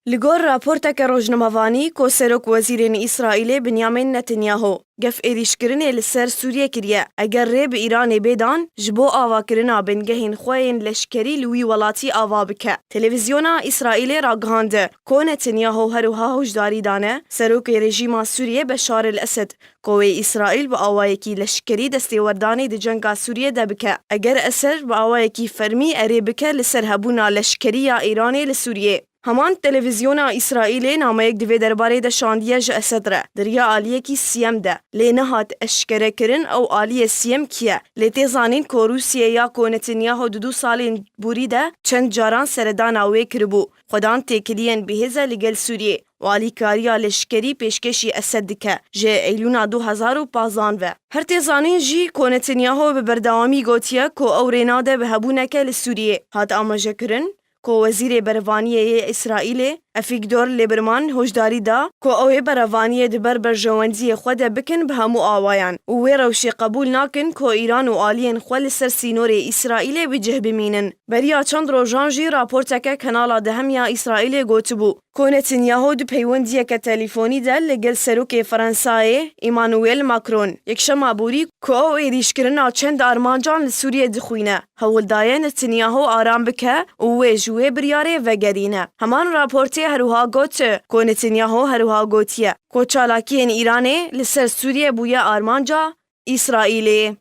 لگور راپورتک روزنامه‌وانی کو سرک وزیرین اسرائیل بنیامین نتانیاهو گف ایریشکرینه لسر سوریه کریه اگر ریب ایران بیدان جبو آوا کرنا بنگهین خوین لشکری لوی ولاتی آوا بکه. تلویزیونا اسرائیل را گهانده کو نتانیاهو هروها هشداری دانه سرک رژیم سوریه بشار الاسد قوی اسرائیل با آوایکی لشکری دستیوردانی دی جنگا سوریه دبکه اگر اثر با آوایکی فرمی اری بکه لسر هبونا لشکری یا ایرانی لسوریه. همان تلویزیونا اسرائیل نامه یک دوی درباره ده شاندیه جه اسد ره دریا آلیه کی سیم ده لی نهات اشکره کرن او آلیه سیم کیه لی تیزانین که روسیه یا که نتانیاهو دو سالین بوری ده چند جاران سردان آوه کربو خودان تکلین بهزه لگل سوریه والی کاریا لشکری پیشکشی اسد دکه جه ایلونا 2015 و هر تیزانین جی که نتانیاهو به بردوامی گوتیه که او ریناده به هبونکه لسوریه هات آماجه کرن که وزیر بروانیه اسرائیل افیگدور لیبرمان هشداری دا که اوه بروانیه دبر برجواندی خود بکن به همو آوایان و وی روشی قبول ناکن که ایران و آلین خوال سر سینور اسرائیل بجه بمینن. بریا چند روزان جی راپورتک کانال دهمیا اسرائیل گوتبو که نتانیاهو دو پیوندیه که تلیفونی دل لگل سروک فرانسای ایمانوئل ماکرون یکشم بوری که او ایریشکرنا چند آرمانجان لسوریه دخوینه هولدای نتانیاهو آرام بکه و وی جوه بریاره وگرینه. همان راپورتی هروها گوته که نتانیاهو هروها گوتیه که چالاکین ایرانه لسر سوریه بویا آرمانجا اسرائیلی.